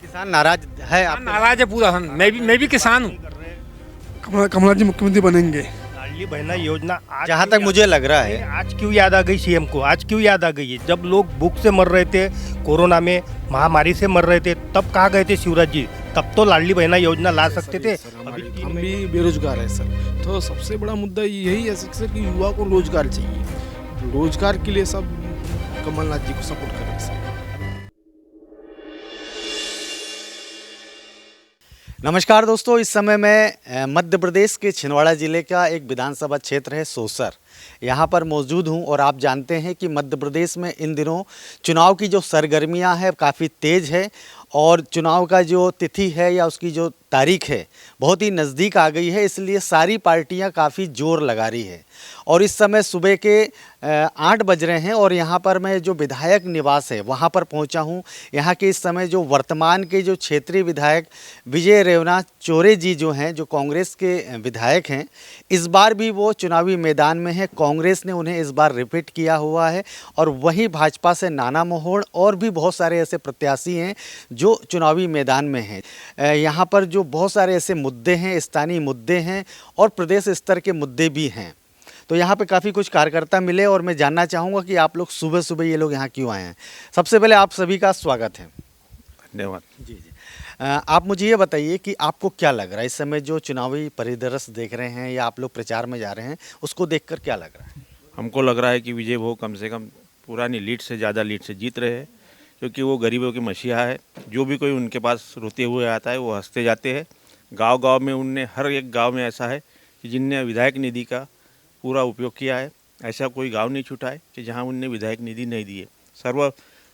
किसान नाराज है हाँ, आप? नाराज है पूरा। हम मैं भी किसान हूँ। कमलनाथ जी मुख्यमंत्री बनेंगे। लाडली बहना योजना आज जहाँ क्यों तक मुझे लग रहा नहीं, है, आज क्यों याद आ गई सीएम को? आज क्यों याद आ गई है? जब लोग भूख से मर रहे थे, कोरोना में महामारी से मर रहे थे, तब कहाँ गए थे शिवराज जी? तब तो लाडली बहना योजना ला सकते थे। अभी हम भी बेरोजगार है सर, तो सबसे बड़ा मुद्दा यही है सर कि युवा को रोजगार चाहिए। रोजगार के लिए सब कमलनाथ जी को सपोर्ट कर रहे हैं सर। नमस्कार दोस्तों, इस समय मैं मध्य प्रदेश के छिंदवाड़ा ज़िले का एक विधानसभा क्षेत्र है सोसर, यहाँ पर मौजूद हूँ। और आप जानते हैं कि मध्य प्रदेश में इन दिनों चुनाव की जो सरगर्मियाँ हैं काफ़ी तेज़ है और चुनाव का जो तिथि है या उसकी जो तारीख है बहुत ही नज़दीक आ गई है, इसलिए सारी पार्टियां काफ़ी जोर लगा रही है। और इस समय सुबह के 8 बज रहे हैं और यहाँ पर मैं जो विधायक निवास है वहाँ पर पहुँचा हूँ। यहाँ के इस समय जो वर्तमान के जो क्षेत्रीय विधायक विजय रेवना चौरे जी जो हैं, जो कांग्रेस के विधायक हैं, इस बार भी वो चुनावी मैदान में हैं। कांग्रेस ने उन्हें इस बार रिपीट किया हुआ है और वहीं भाजपा से नाना मोहन और भी बहुत सारे ऐसे प्रत्याशी हैं जो चुनावी मैदान में हैं। यहाँ पर जो बहुत सारे ऐसे मुद्दे हैं, स्थानीय मुद्दे हैं और प्रदेश स्तर के मुद्दे भी हैं। तो यहाँ पे काफ़ी कुछ कार्यकर्ता मिले और मैं जानना चाहूँगा कि आप लोग सुबह सुबह ये लोग यहाँ क्यों आए हैं। सबसे पहले आप सभी का स्वागत है। धन्यवाद। जी जी। आप मुझे ये बताइए कि आपको क्या लग रहा है इस समय जो चुनावी परिदृश्य देख रहे हैं या आप लोग प्रचार में जा रहे हैं, उसको देखकर क्या लग रहा है? हमको लग रहा है कि विजय भोग कम से कम पुरानी लीड से ज़्यादा लीड से जीत रहे हैं, क्योंकि वो गरीबों की मसीहा है। जो भी कोई उनके पास रोते हुए आता है वो हंसते जाते हैं। गांव-गांव में उनने हर एक गांव में ऐसा है कि जिनने विधायक निधि का पूरा उपयोग किया है। ऐसा कोई गांव नहीं छूटा है कि जहां उनने विधायक निधि नहीं दी है।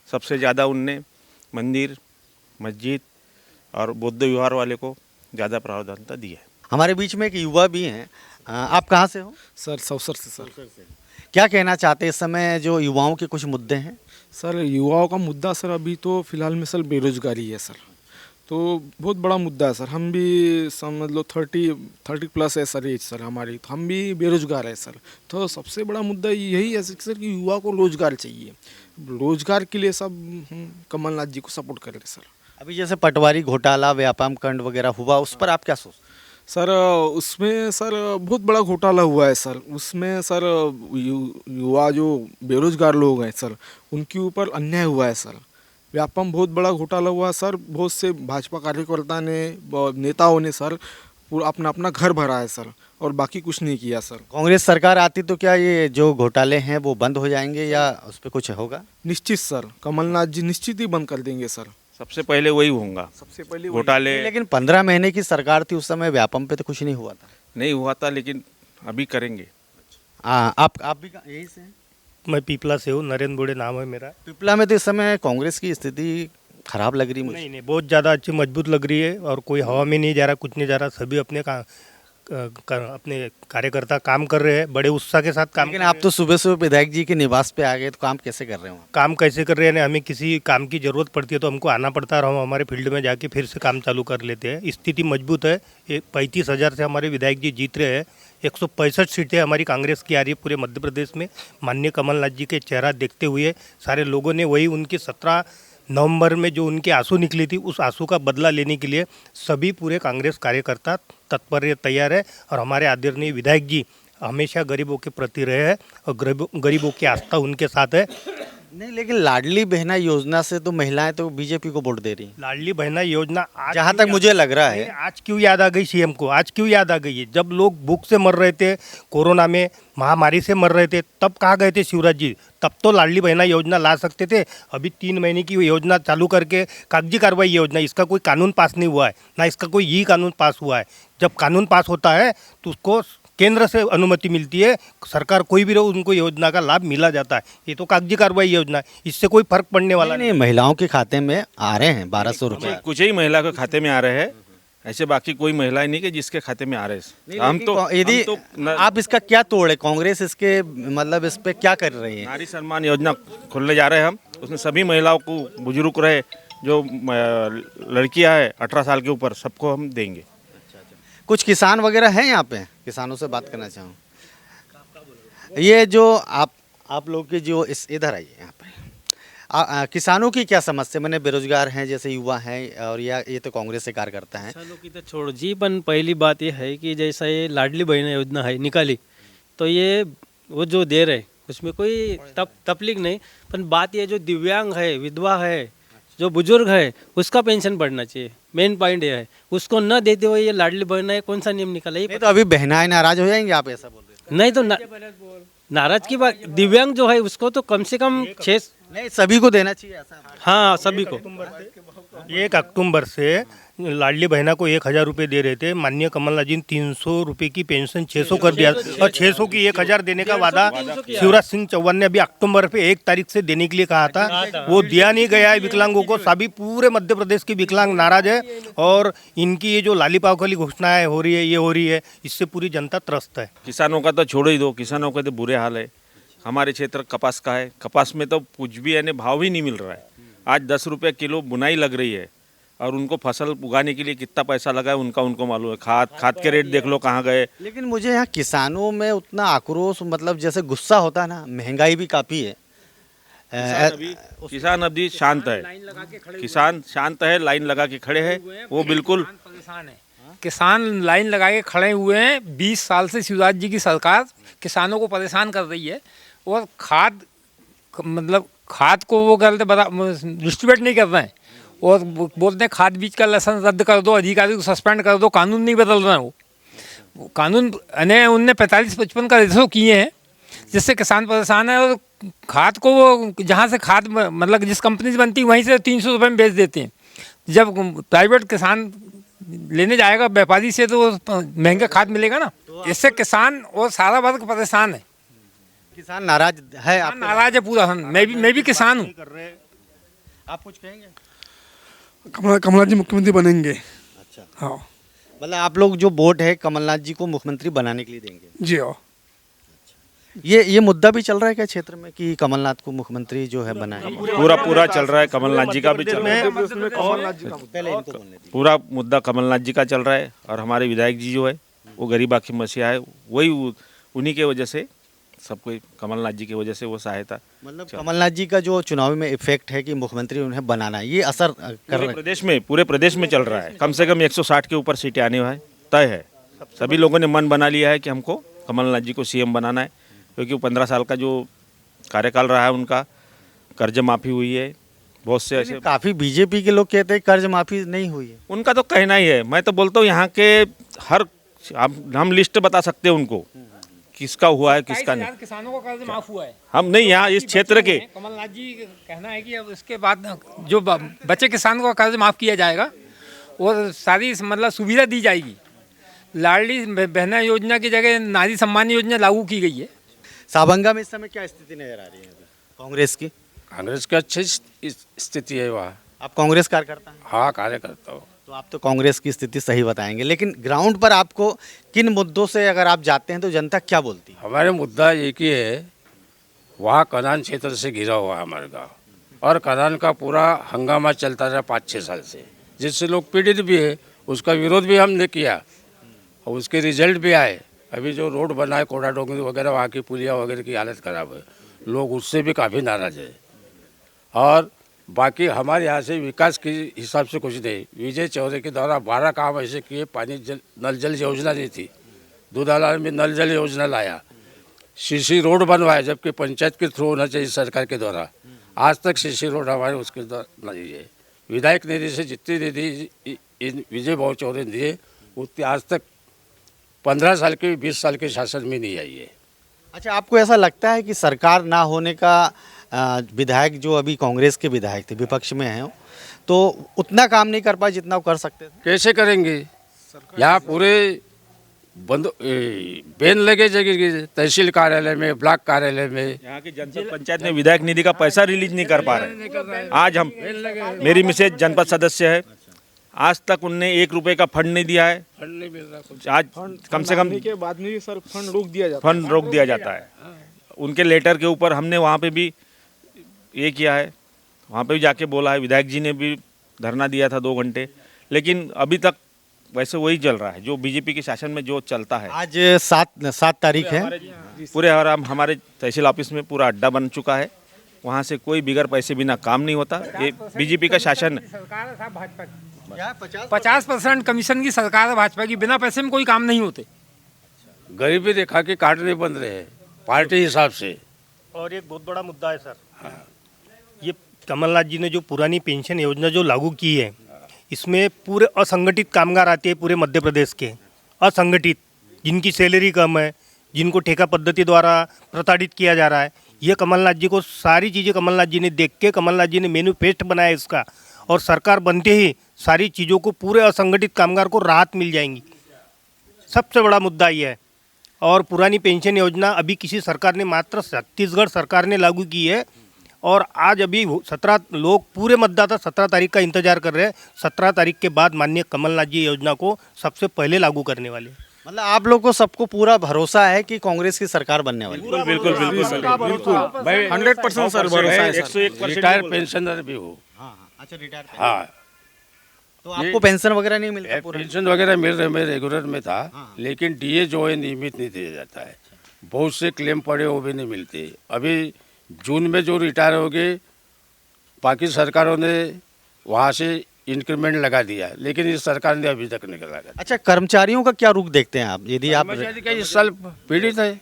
सबसे ज़्यादा उनने मंदिर, मस्जिद और बौद्ध विहार वाले को ज़्यादा प्रावधानता दी है। हमारे बीच में एक युवा भी हैं। आप कहाँ से हो? सर सौसर से सर। क्या कहना चाहते हैं इस समय जो युवाओं के कुछ मुद्दे हैं? सर युवाओं का मुद्दा सर अभी तो फिलहाल में सर बेरोजगारी है सर, तो बहुत बड़ा मुद्दा है सर। हम भी समझ लो 30 प्लस है सर एज सर हमारी, तो हम भी बेरोजगार है सर। तो सबसे बड़ा मुद्दा यही है सर कि युवा को रोजगार चाहिए। रोजगार के लिए सब कमलनाथ जी को सपोर्ट कर रहे हैं सर। अभी जैसे पटवारी घोटाला, व्यापम कांड वगैरह हुआ, उस पर आप क्या सोचते हैं? सर उसमें सर बहुत बड़ा घोटाला हुआ है सर। उसमें सर युवा जो बेरोजगार लोग हैं सर, उनके ऊपर अन्याय हुआ है सर। व्यापम बहुत बड़ा घोटाला हुआ सर। बहुत से भाजपा कार्यकर्ता ने, नेताओं ने सर पूरा अपना अपना घर भरा है सर, और बाकी कुछ नहीं किया सर। कांग्रेस सरकार आती तो क्या ये जो घोटाले हैं वो बंद हो जाएंगे या उस पर कुछ होगा? निश्चित सर, कमलनाथ जी निश्चित ही बंद कर देंगे सर। सबसे पहले वही होगा। सबसे पहले घोटाले लेकिन 15 महीने की सरकार थी उस समय, व्यापम पे तो कुछ नहीं हुआ था। नहीं हुआ था, लेकिन अभी करेंगे। आप भी यही से हैं? मैं पीपला से हूँ, नरेंद्र बोड़े नाम है मेरा। पिपला में तो इस समय कांग्रेस की स्थिति खराब लग रही मुझे। नहीं, बहुत ज़्यादा अच्छी मजबूत लग रही है और कोई हवा में नहीं जा रहा, कुछ नहीं जा रहा। सभी अपने कार्यकर्ता काम कर रहे हैं, बड़े उत्साह के साथ काम। लेकिन आप तो सुबह सुबह विधायक जी के निवास पे आ गए, तो काम कैसे कर रहे हो? काम कैसे कर रहे हैं? हमें किसी काम की ज़रूरत पड़ती है तो हमको आना पड़ता है और हम हमारे फील्ड में जाके फिर से काम चालू कर लेते हैं। स्थिति मजबूत है। 35,000 से हमारे विधायक जी जीत रहे हैं। 165 सीटें हमारी कांग्रेस की आ रही है पूरे मध्य प्रदेश में। माननीय कमलनाथ जी के चेहरा देखते हुए सारे लोगों ने वही उनकी 17 नवंबर में जो उनके आंसू निकली थी, उस आंसू का बदला लेने के लिए सभी पूरे कांग्रेस कार्यकर्ता तत्पर तैयार है। और हमारे आदरणीय विधायक जी हमेशा गरीबों के प्रति रहे हैं और गरीबों की आस्था उनके साथ है। नहीं, लेकिन लाडली बहना योजना से तो महिलाएं तो बीजेपी को वोट दे रही हैं। लाडली बहना योजना जहाँ तक मुझे लग रहा है, आज क्यों याद आ गई सीएम को? आज क्यों याद आ गई है? जब लोग भूख से मर रहे थे, कोरोना में महामारी से मर रहे थे, तब कहाँ गए थे शिवराज जी? तब तो लाडली बहना योजना ला सकते थे। अभी 3 महीने की योजना चालू करके कागजी कार्रवाई योजना, इसका कोई कानून पास नहीं हुआ है, ना इसका कोई ई कानून पास हुआ है। जब कानून पास होता है तो उसको केंद्र से अनुमति मिलती है, सरकार कोई भी रहो उनको योजना का लाभ मिला जाता है। ये तो कागजी कार्रवाई योजना है, इससे कोई फर्क पड़ने वाला नहीं, महिलाओं के खाते में आ रहे हैं 1200 रुपये। कुछ ही महिला के खाते में आ रहे हैं, ऐसे बाकी कोई महिला नहीं कि जिसके खाते में आ रहे हैं। यदि आप इसका क्या तोड़ है? कांग्रेस इसके मतलब इस पे क्या कर रही है? नारी सम्मान योजना खोलने जा रहे हैं हम। उसमें सभी महिलाओं को, बुजुर्ग रहे, जो लड़कियां हैं 18 साल के ऊपर, सबको हम देंगे। कुछ किसान वगैरह हैं यहाँ पे? किसानों से बात करना चाहूँ। ये जो आप लोग के जो इस इधर आइए यहाँ पे, किसानों की क्या समस्या, मैंने बेरोजगार हैं जैसे युवा हैं और या ये तो कांग्रेस से कार्यकर्ता हैं। किसानों की तो छोड़ जी, पण पहिली बात ये है कि जैसा ये लाडली बहना योजना है निकाली, तो ये वो जो दे रहे उसमें कोई तकलीफ नहीं, पर बात ये जो दिव्यांग है, विधवा है, जो बुजुर्ग है, उसका पेंशन बढ़ना चाहिए। मेन पॉइंट ये है, उसको न देते हुए ये लाडली बहना है कौन सा नियम निकाला ये नहीं तो अभी बहनाएं नाराज हो जाएंगे, आप ऐसा बोल रहे हैं। नहीं तो नाराज की बात, दिव्यांग जो है उसको तो कम से कम 6, नहीं सभी को देना चाहिए ऐसा। हाँ सभी को। 1 अक्टूबर से लाडली बहना को 1,000 रुपये दे रहे थे, माननीय कमलनाथ जी ने 300 रुपये की पेंशन 600 कर दिया और 600 की 1,000 देने का वादा शिवराज सिंह चौहान ने अभी अक्टूबर पे 1 तारीख से देने के लिए कहा था, वो दिया नहीं गया है विकलांगों को। सभी पूरे मध्य प्रदेश के विकलांग नाराज है और इनकी ये जो लालीपाव वाली घोषणाएं हो रही है, ये हो रही है, इससे पूरी जनता त्रस्त है। किसानों का तो छोड़ो ही दो, किसानों का तो बुरे हाल है। हमारे क्षेत्र कपास का है, कपास में तो कुछ भी यानी भाव ही नहीं मिल रहा है। आज 10 रुपये किलो बुनाई लग रही है और उनको फसल उगाने के लिए कितना पैसा लगा है उनको मालूम है। खाद के रेट देख लो कहाँ गए। लेकिन मुझे यहाँ किसानों में उतना आक्रोश, मतलब जैसे गुस्सा होता है ना, महंगाई भी काफ़ी है। किसान अभी शांत है, किसान शांत है, लाइन लगा के खड़े हैं, वो बिल्कुल परेशान है। किसान लाइन लगा के खड़े हुए हैं। 20 साल से शिवराज जी की सरकार किसानों को परेशान कर रही है और खाद को वो करते डिस्ट्रीब्यूट नहीं कर रहे हैं और बोलते हैं खाद बीज का लाइसेंस रद्द कर दो, अधिकारी को सस्पेंड कर दो। कानून नहीं बदल रहे हैं वो कानून उनने 45-55 का रेशो किए हैं जिससे किसान परेशान है। और खाद को वो जहाँ से खाद मतलब जिस कंपनी से बनती है वहीं से 300 रुपये में बेच देते हैं। जब प्राइवेट किसान लेने जाएगा व्यापारी से तो महंगा खाद मिलेगा ना। इससे किसान और सारा वर्ग परेशान है। किसान नाराज है, आप नाराज है पूरा। मैं भी किसान हूँ। आप कुछ कहेंगे? कमलनाथ जी मुख्यमंत्री बनेंगे। अच्छा, हाँ मतलब आप लोग जो वोट है कमलनाथ जी को मुख्यमंत्री बनाने के लिए देंगे। जी हाँ। ये मुद्दा भी चल रहा है क्या क्षेत्र में कि कमलनाथ को मुख्यमंत्री जो है बनाए? पूरा चल रहा है, कमलनाथ जी का भी चल रहा है। पहले इनको बोलने दीजिए। पूरा मुद्दा कमलनाथ जी का चल रहा है और हमारे विधायक जी जो है वो गरीबा की मसीहा है, वही उन्हीं के वजह से सब कोई, कमलनाथ जी की वजह से वो सहायता। मतलब कमलनाथ जी का जो चुनाव में इफेक्ट है कि मुख्यमंत्री उन्हें बनाना है, ये असर कर रहा है। पूरे प्रदेश में चल रहा है। कम से कम 160 के ऊपर सीटें आने हैं, तय है। सभी लोगों ने मन बना लिया है कि हमको कमलनाथ जी को सीएम बनाना है, क्योंकि वो 15 साल का जो कार्यकाल रहा है उनका, कर्ज माफ़ी हुई है, बहुत से ऐसे। काफ़ी बीजेपी के लोग कहते हैं कर्ज माफ़ी नहीं हुई है। उनका तो कहना ही है। मैं तो बोलता हूँ यहाँ के हर हम लिस्ट बता सकते हैं उनको किसका हुआ है किसका नहीं। किसानों का कर्ज माफ हुआ है। हम नहीं, यहाँ इस क्षेत्र के कमलनाथ जी कहना है कि अब इसके बाद जो बचे किसानों का कर्ज माफ किया जाएगा और सारी मतलब सुविधा दी जाएगी। लाडली बहना योजना की जगह नारी सम्मान योजना लागू की गई है। साबंगा में इस समय क्या स्थिति नजर आ रही है अभी कांग्रेस की? कांग्रेस की अच्छी स्थिति है वहाँ। आप कांग्रेस कार्यकर्ता हैं? हाँ, कार्यकर्ता हूँ। तो आप तो कांग्रेस की स्थिति सही बताएंगे, लेकिन ग्राउंड पर आपको किन मुद्दों से अगर आप जाते हैं तो जनता क्या बोलती है? हमारे मुद्दा एक ही है, वहाँ कनान क्षेत्र से घिरा हुआ है हमारे गाँव और कनान का पूरा हंगामा चलता रहा 5-6 साल से, जिससे लोग पीड़ित भी है। उसका विरोध भी हमने किया और उसके रिजल्ट भी आए। अभी जो रोड बना है कोड़ा डोंगरी वगैरह, वहाँ की पुलिया वगैरह की हालत ख़राब है, लोग उससे भी काफ़ी नाराज़ है। और बाकी हमारे यहाँ से विकास के हिसाब से कुछ नहीं। विजय चौधरी के द्वारा 12 काम ऐसे किए। पानी नल जल योजना दी थी, दूधालाल में नल जल योजना लाया, सीसी रोड बनवाया, जबकि पंचायत के थ्रू होना चाहिए सरकार के द्वारा। आज तक सीसी रोड हमारे उसके द्वारा नहीं है। विधायक निधि से जितनी निधि विजय भाऊ चौधरी ने दिए उतनी आज तक 15 साल के 20 साल के शासन में नहीं आई है। अच्छा, आपको ऐसा लगता है कि सरकार ना होने का विधायक जो अभी कांग्रेस के विधायक थे, विपक्ष में हैं, तो उतना काम नहीं कर पाए जितना वो कर सकते थे? कैसे करेंगे? यहाँ पूरे बैन लगे जगह तहसील कार्यालय में, ब्लॉक कार्यालय में। यहाँ की जनपद पंचायत में विधायक निधि का पैसा रिलीज नहीं कर पा रहे। आज हम, मेरी मिसेज जनपद सदस्य है, आज तक उनने 1 रुपए का फंड नहीं दिया है। फंड नहीं मिल रहा। आज कम से कम के बाद में भी सर फंड रोक दिया जाता है। उनके लेटर के ऊपर हमने वहाँ पे भी ये किया है, वहाँ पे भी जाके बोला है। विधायक जी ने भी धरना दिया था 2 घंटे, लेकिन अभी तक वैसे वही चल रहा है जो बीजेपी के शासन में जो चलता है। आज 7 तारीख है। पूरे हमारे तहसील ऑफिस में पूरा अड्डा बन चुका है, वहाँ से कोई बिगर पैसे बिना काम नहीं होता। ये बीजेपी का शासन है। सरकार है भाजपा की 50% कमीशन की सरकार है भाजपा की, बिना पैसे में कोई काम नहीं होते। गरीबी देखा कि काटने बंद रहे पार्टी हिसाब से। और एक बहुत बड़ा मुद्दा है सर, ये कमलनाथ जी ने जो पुरानी पेंशन योजना जो लागू की है, इसमें पूरे असंगठित कामगार आते हैं पूरे मध्य प्रदेश के, असंगठित, जिनकी सैलरी कम है, जिनको ठेका पद्धति द्वारा प्रताड़ित किया जा रहा है। ये कमलनाथ जी को सारी चीज़ें कमलनाथ जी ने देख के कमलनाथ जी ने मैनिफेस्ट बनाया इसका, और सरकार बनते ही सारी चीज़ों को पूरे असंगठित कामगार को राहत मिल जाएंगी। सबसे बड़ा मुद्दा ये है। और पुरानी पेंशन योजना अभी किसी सरकार ने, मात्र छत्तीसगढ़ सरकार ने लागू की है, और आज अभी 17 लोग पूरे मतदाता 17 तारीख का इंतजार कर रहे हैं। 17 तारीख के बाद माननीय कमलनाथ जी योजना को सबसे पहले लागू करने वाले हैं। मतलब आप लोग को सबको पूरा भरोसा है कि कांग्रेस की सरकार बनने वाली है? बिल्कुल 100% सर भरोसा है सर। 101% रिटायर्ड पेंशनर भी हो। अच्छा, रिटायर। हाँ, तो आपको पेंशन वगैरह नहीं मिलता? पेंशन वगैरह मिल रहे, मैं रेगुलर में था, लेकिन डीए जो है नियमित नहीं दिया जाता है। बहुत से क्लेम पड़े वो भी नहीं मिलते। अभी जून में जो रिटायर हो गए, बाकी सरकारों ने वहाँ से इंक्रीमेंट लगा दिया, लेकिन इस सरकार ने अभी तक नहीं लगा। अच्छा, कर्मचारियों का क्या रुख देखते हैं आप? यदि आप, कर्मचारी का इस साल पीड़ित है।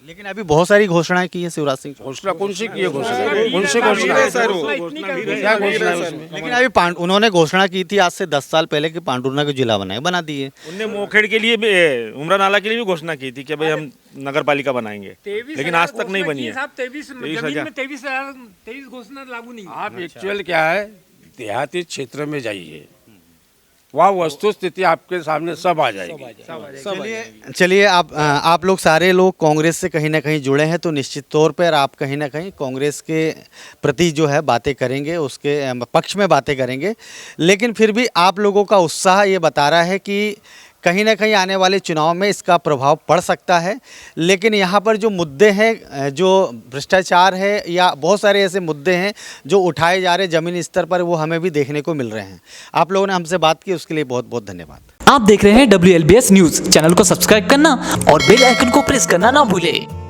लेकिन अभी बहुत सारी घोषणाएं की है शिवराज सिंह। घोषणा कौन सी की है? घोषणा कौन सी घोषणा है? क्या घोषणा है उसमें? लेकिन अभी उन्होंने घोषणा की थी आज से 10 साल पहले कि पांडुरना को जिला बना दिए। उनने मोखेड़ के लिए भी, उमरा नाला के लिए भी घोषणा की थी कि भाई हम नगर पालिका बनाएंगे, लेकिन आज तक नहीं बनी है। 23 घोषणा लागू नहीं। आप एक्चुअल क्या है, देहाती क्षेत्र में जाइए, वहाँ वस्तु स्थिति आपके सामने सब आ जाएगी। चलिए आप लोग सारे लोग कांग्रेस से कहीं ना कहीं जुड़े हैं, तो निश्चित तौर पर आप कहीं ना कहीं कांग्रेस के प्रति जो है बातें करेंगे, उसके पक्ष में बातें करेंगे। लेकिन फिर भी आप लोगों का उत्साह ये बता रहा है कि कहीं ना कहीं आने वाले चुनाव में इसका प्रभाव पड़ सकता है। लेकिन यहाँ पर जो मुद्दे हैं, जो भ्रष्टाचार है या बहुत सारे ऐसे मुद्दे हैं जो उठाए जा रहे ज़मीनी स्तर पर, वो हमें भी देखने को मिल रहे हैं। आप लोगों ने हमसे बात की, उसके लिए बहुत बहुत धन्यवाद। आप देख रहे हैं WLBS न्यूज़। चैनल को सब्सक्राइब करना और बेल आइकन को प्रेस करना ना भूलें।